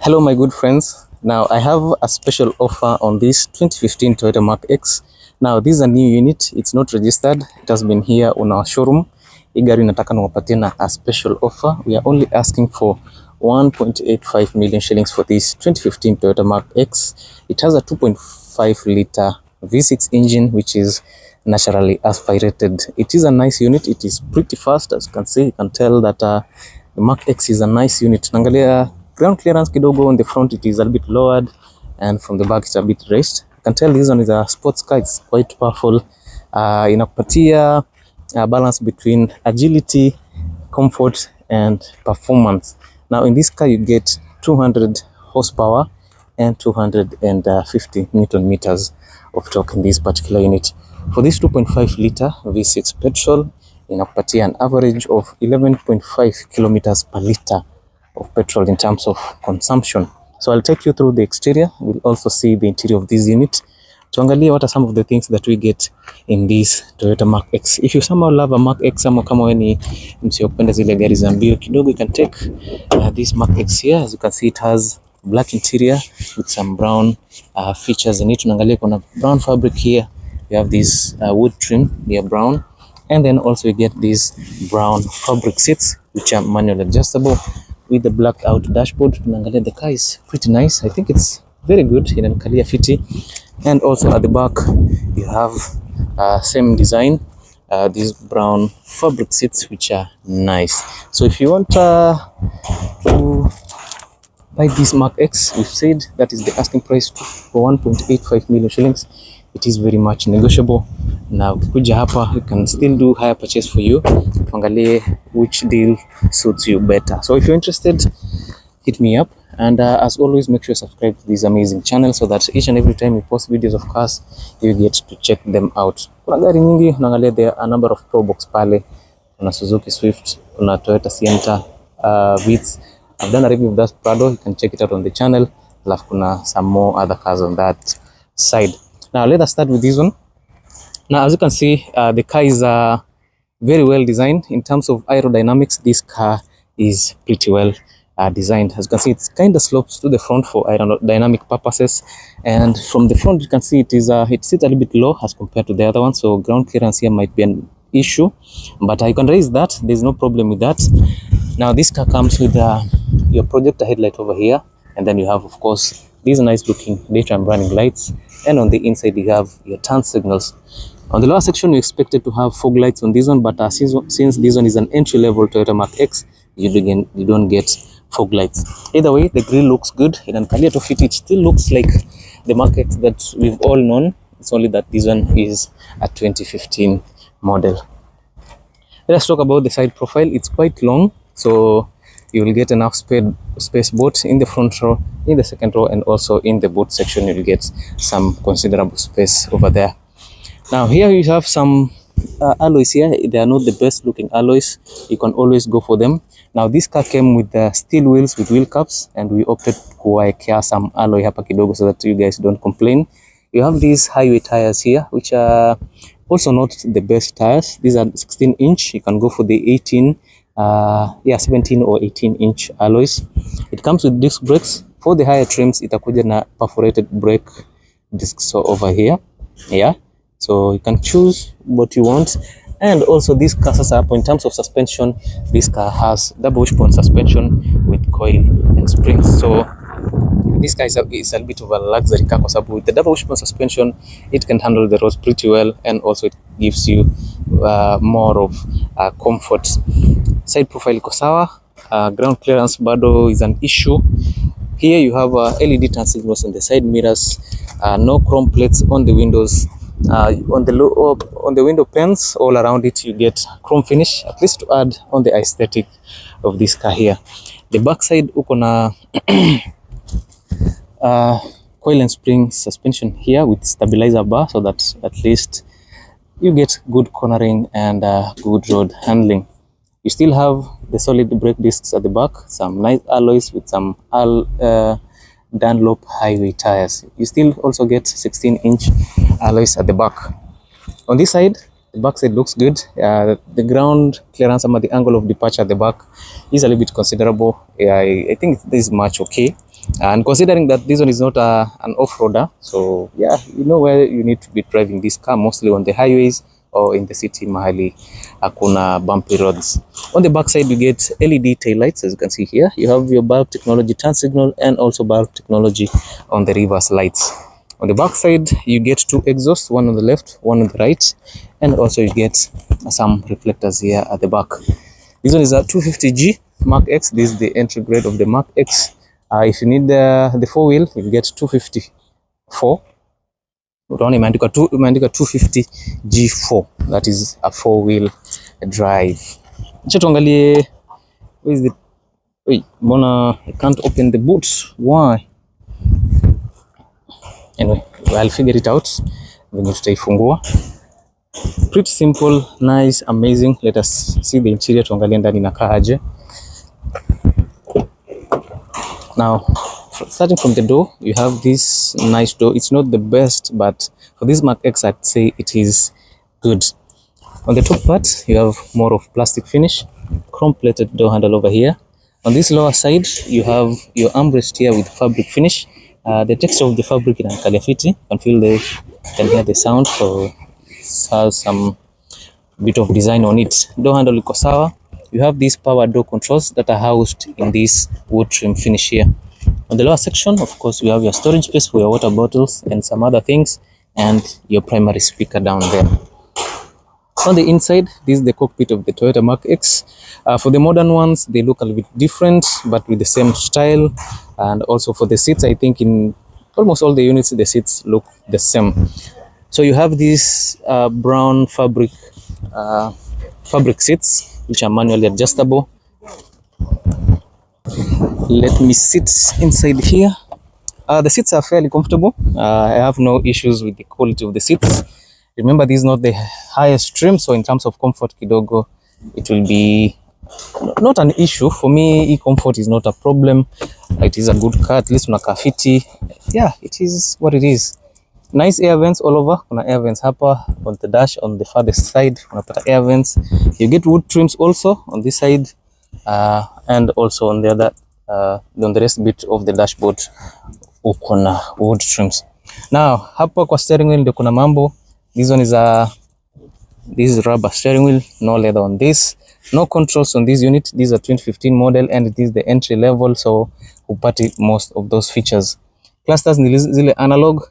Hello my good friends. Now I have a special offer on this 2015 Toyota Mark X. Now this is a new unit, it's not registered, it has been here on our showroom. Hii gari nataka niwapatie na a special offer. We are only asking for 1.85 million shillings for this 2015 Toyota Mark X. It has a 2.5 liter V6 engine which is naturally aspirated. It is a nice unit, it is pretty fast. As you can see, you can tell that the Mark X is a nice unit. Naangalia ground clearance kidogo on the front, it is a bit lowered, and from the back it's a bit raised. You can tell this one is a sports car, it's quite powerful. Inakupatia balance between agility, comfort and performance. Now in this car you get 200 horsepower and 250 Newton meters of torque in this particular unit. For this 2.5 liter V6 petrol, inakupatia an average of 11.5 kilometers per liter of petrol in terms of consumption. So I'll take you through the exterior. We'll also see the interior of this unit. Tuangalie what are some of the things that we get in this Toyota Mark X. If you somehow love a Mark X, ama kama wewe ni msiopenda zile gari za mbio kidogo, you can take this Mark X here. As you can see, it has black interior with some brown features in it. Tunaangalia kuna brown fabric here. You have this wood trim, they are brown. And then also you get these brown fabric seats which are manual adjustable with the blacked out dashboard. Tunaangalia the car is pretty nice. I think it's very good in inanikalia fiti. And also at the back you have same design, these brown fabric seats which are nice. So if you want to buy this Mark X, we've said that is the asking price for 1.85 million shillings. It is very much negotiable. Now ukikuja hapa, you can still do higher purchase for you. Tuangalie which deal suits you better. So if you're interested, hit me up. And as always, make sure you subscribe to this amazing channel so that each and every time we post videos of cars, you get to check them out. Kuna gari nyingi, unaangalia there are a number of Pro Box pale. Kuna Suzuki Swift, kuna Toyota Sienna, Vitz. I've done a review of that Prado, you can check it out on the channel. Alafu kuna some more other cars on that side. Now let us start with this one. Now as you can see, the car is very well designed. In terms of aerodynamics, this car is pretty well designed. As you can see, it's kind of slopes to the front for aerodynamic purposes, and from the front you can see it sits a little bit low as compared to the other one, so ground clearance here might be an issue, but I can raise that. There's no problem with that. Now this car comes with your projector headlight over here, and then you have, of course, these nice looking daytime running lights, and on the inside you have your turn signals. On the lower section we expected to have fog lights on this one, but since this one is an entry level Toyota Mark X, you don't get fog lights. Either way, the grille looks good. Inanikalia to fit, it still looks like the Mark X that we've all known. It's only that this one is a 2015 model. Let's talk about the side profile. It's quite long, so you will get enough space both in the front row, in the second row, and also in the boot section. You will get some considerable space over there. Now here you have some alloys here. They are not the best looking alloys. You can always go for them. Now this car came with the steel wheels with wheel cups, and we opted kuwaekea some alloy hapa kidogo so that you guys don't complain. You have these highway tires here, which are also not the best tires. These are 16 inch. You can go for the 17 or 18 inch alloys. It comes with disc brakes. For the higher trims, itakuja na perforated brake discs so over here. Yeah. So you can choose what you want. And also this car sasa hapo, in terms of suspension, this car has double wishbone suspension with coil and springs. So this car is a bit of a luxury car kwa sababu with the double wishbone suspension, it can handle the roads pretty well, and also it gives you more of comfort. Side profile iko sawa. Ground clearance bado is an issue. Here you have LED turn signals on the side mirrors, no chrome plates on the windows. On the window panes all around it you get chrome finish, at least to add on the aesthetic of this car here. The backside uko na coil and spring suspension here with stabilizer bar, so that at least you get good cornering and good road handling. You still have the solid brake discs at the back, some nice alloys with some Dunlop highway tires. You still also get 16 inch alloys at the back. On this side, The back side looks good. The ground clearance, the angle of departure at the back is a little bit considerable. I think this is much okay. And considering that this one is not an off-roader, so yeah, you know where you need to be driving this car, mostly on the highways or in the city mahali hakuna bumpy roads. On the back side you get LED tail lights, as you can see here. You have your bulb technology turn signal and also bulb technology on the reverse lights. On the back side you get two exhausts, one on the left, one on the right, and also you get some reflectors here at the back. This one is a 250G Mark X. This is the entry grade of the Mark X. If you need the four wheel, you get 254. Utaona imeandika 250 G4. That is a four wheel drive. Acha tuangalie, where is the, wait, mbona I can't open the boot? Why? Anyway, I'll figure it out when you tutaifungua. Pretty simple, nice, amazing. Let us see the interior, tuangalie ndani inakaa aje. Now, starting from the door, you have this nice door. It's not the best, but for this Mark X, I'd say it is good. On the top part, you have more of plastic finish, chrome-plated door handle over here. On this lower side, you have your armrest here with fabric finish. The texture of the fabric in Kalifiti, you can hear the sound, so it has some bit of design on it. Door handle iko sawa. You have these power door controls that are housed in this wood trim finish here. On the lower section, of course, you have your storage space for your water bottles and some other things, and your primary speaker down there. On the inside, this is the cockpit of the Toyota Mark X. For the modern ones, they look a little bit different, but with the same style. And also for the seats, I think in almost all the units, the seats look the same. So you have these brown fabric seats, which are manually adjustable. Let me sit inside here. The seats are fairly comfortable. I have no issues with the quality of the seats. Remember, this is not the highest trim, so in terms of comfort kidogo, it will be not an issue. For me, comfort is not a problem. It is a good car, at least unakaa fiti. Yeah, it is what it is. Nice air vents all over. Kuna air vents hapa on the dash, on the farthest side unapata air vents. You get wood trims also on this side, and also on the other, on the rest bit of the dashboard uko na wood trims. Now hapa kwa steering wheel ndio kuna mambo. This one is this is rubber steering wheel, no leather on this. No controls on this unit. This is a 2015 model and it is the entry level, so hupati most of those features. Clusters ni zile analog.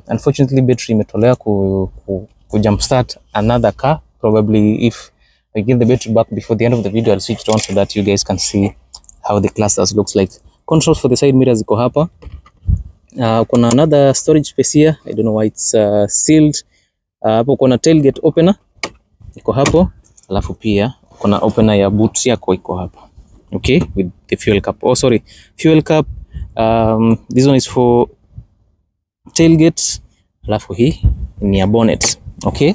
Unfortunately battery imetolewa ku jumpstart another car. Probably if I get the battery back before the end of the video, I'll switch it on so that you guys can see how the clusters looks like. Controls for the side mirrors iko hapa. Kuna another storage space here. I don't know why it's sealed. Hapo kuna tailgate opener iko hapo, alafu pia kuna opener ya boot yako iko hapa. Okay, with the fuel cap. Oh sorry, fuel cap. This one is for tailgate, alafu hii ni ya bonnet. Okay,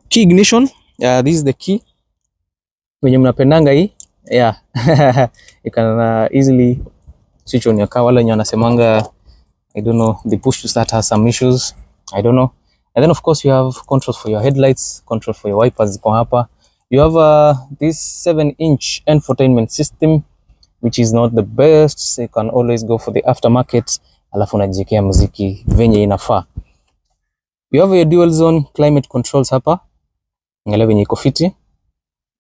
key ignition. This is the key. Wenye mnapendanga hii, yeah. You can easily switch on your car. Wala wenye wanasemanga, I don't know, the push to start has some issues, I don't know. And then of course you have controls for your headlights, control for your wipers iko hapa. You have this 7-inch infotainment system, which is not the best, so you can always go for the aftermarket, alafu unajiwekea muziki venye inafaa. You have your dual zone climate controls hapa. Angalia venye iko fiti.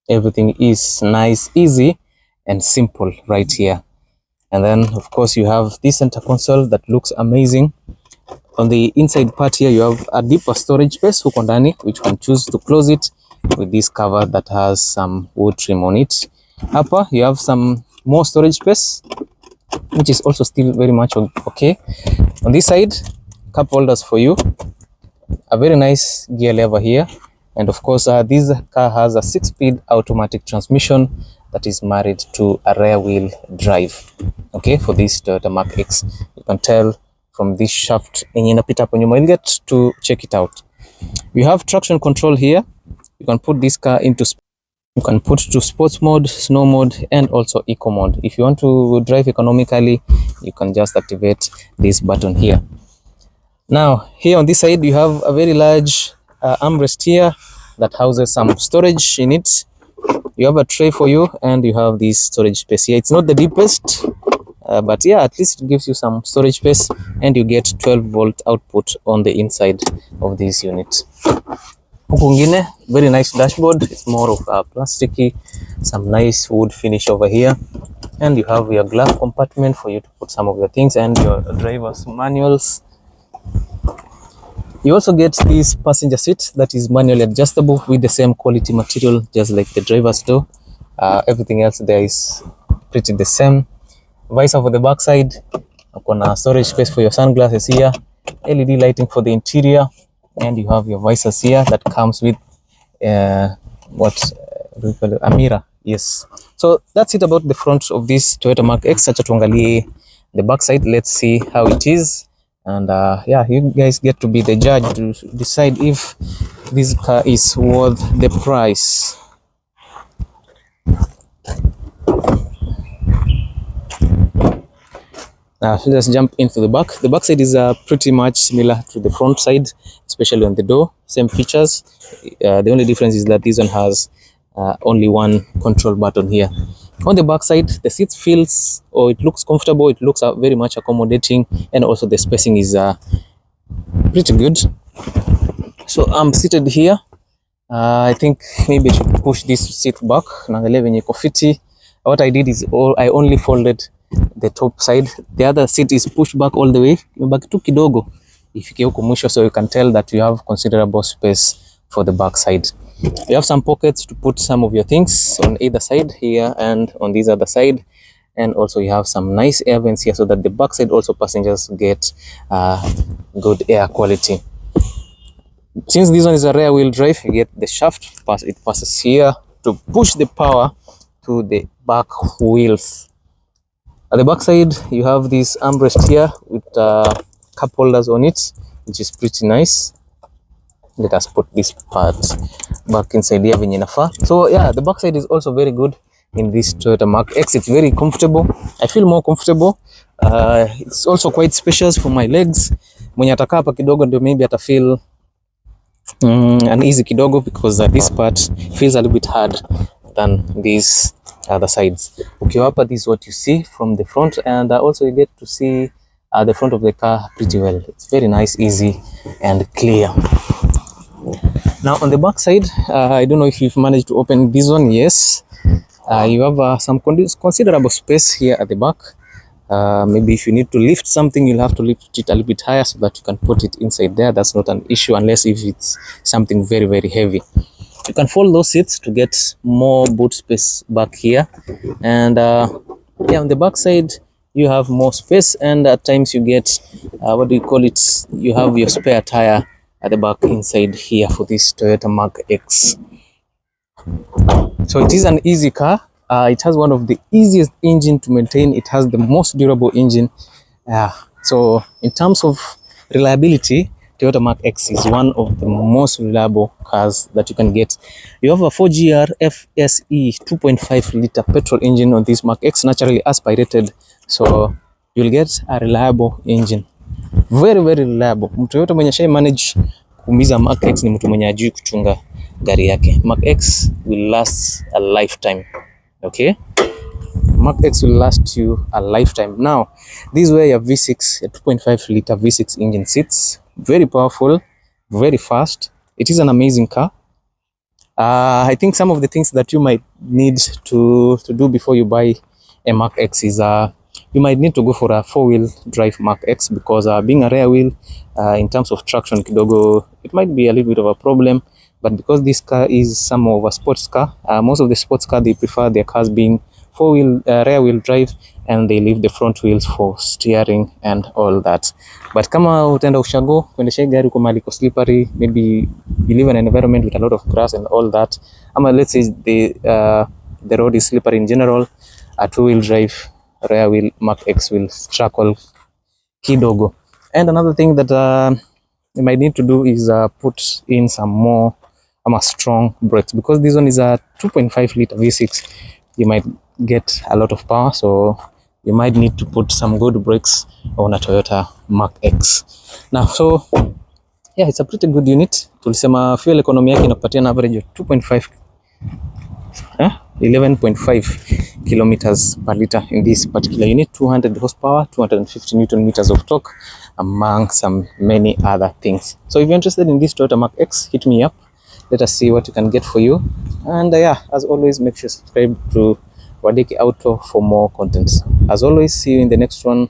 Everything is nice, easy and simple right here. And then of course you have this center console that looks amazing. On the inside part here you have a deeper storage space huko ndani, which you can choose to close it with this cover that has some wood trim on it. Hapa you have some more storage space, which is also still very much okay. On this side, cup holders for you, a very nice gear lever here, and of course this car has a 6-speed automatic transmission that is married to a rear wheel drive. Okay, for this Toyota Mark X, you can tell from this shaft yenye inapita hapo nyuma. You'll get to check it out. You have traction control here. You can put this car into to sports mode, snow mode, and also eco mode. If you want to drive economically, you can just activate this button here. Now here on this side you have a very large armrest here that houses some storage in it. You have a tray for you, and you have this storage space here. It's not the deepest, but yeah, at least it gives you some storage space, and you get 12-volt output on the inside of this unit. Huku very nice dashboard. It's more of a plasticky, some nice wood finish over here, and you have your glove compartment for you to put some of your things and your driver's manuals. You also get this passenger seat that is manually adjustable with the same quality material, just like the driver's door. Everything else there is pretty the same. Visor for the back side, storage space for your sunglasses here, LED lighting for the interior, and you have your visors here that comes with what do we call it? A mirror. Yes. So that's it about the front of this Toyota Mark X. Acha tuangalie the back side. Let's see how it is. And yeah, you guys get to be the judge to decide if this car is worth the price. Now let's jump into the back. The back side is pretty much similar to the front side, especially on the door. Same features. The only difference is that this one has only one control button here. On the back side, the seat feels, or it looks comfortable. It looks very much accommodating, and also the spacing is pretty good. So I'm seated here. I think maybe I should push this seat back. What I did is I only folded the top side. The other seat is pushed back all the way. Back to kidogo ifike huko mwisho, so you can tell that you have considerable space for the back side. You have some pockets to put some of your things on either side here and on this other side, and also you have some nice air vents here so that the back side also passengers get good air quality. Since this one is a rear wheel drive, you get the shaft it passes here to push the power to the back wheels. At the back side, you have this armrest here with cup holders on it, which is pretty nice. Let us put this part back inside here venye inafaa. So yeah, the back side is also very good in this Toyota Mark X. It's very comfortable. I feel more comfortable. It's also quite spacious for my legs. Mwenye atakaa hapa kidogo ndio maybe ata feel uneasy kidogo, because this part feels a little bit hard than these other sides. Ukiwa hapa, this is what you see from the front, and also you get to see the front of the car pretty well. It's very nice, easy and clear. Now on the back side, I don't know if you've managed to open this one. Yes, you have some considerable space here at the back. Maybe if you need to lift something, you'll have to lift it a little bit higher so that you can put it inside there. That's not an issue unless if it's something very, very heavy. You can fold those seats to get more boot space back here. And yeah, on the back side, you have more space, and at times you get, what do you call it? You have your spare tire at the back inside here for this Toyota Mark X. So it is an easy car. It has one of the easiest engine to maintain. It has the most durable engine. So in terms of reliability, Toyota Mark X is one of the most reliable cars that you can get. You have a 4GR FSE 2.5 liter petrol engine on this Mark X, naturally aspirated. So you'll get a reliable engine. Very, very reliable. Mtu yote mwenye shai manage kuumiza Mark X ni mtu mwenye ajui kuchunga gari yake. Mark X will last a lifetime. Okay? Mark X will last you a lifetime. Now, this is where your V6, your 2.5 liter V6 engine sits. Very powerful, very fast. It is an amazing car. I think some of the things that you might need to do before you buy a Mark X is you might need to go for a 4-wheel drive Mark X, because being a rear wheel, in terms of traction kidogo, it might be a little bit of a problem. But because this car is some of a sports car, most of the sports car, they prefer their cars being 4-wheel rear wheel drive, and they leave the front wheels for steering and all that. But kama utaenda ushago kuendesha gari kwa mahali slippery, maybe you live in an environment with a lot of grass and all that, ama let's say the road is slippery in general, a 2-wheel drive rear wheel Mark X will struggle kidogo. And another thing that you might need to do is put in some more strong brakes, because this one is a 2.5 liter V6. You might get a lot of power, so you might need to put some good brakes on a Toyota Mark X. Now, so Yeah, it's a pretty good unit. Tulisema fuel economy yake inakupatia an average of 2.5 11.5 kilometers per liter in this particular unit. 200 horsepower, 250 newton meters of torque, among some many other things. So if you're interested in this Toyota Mark X, hit me up. Let us see what we can get for you. And yeah, as always, make sure you subscribe to Wadeki Auto for more content. As always, see you in the next one.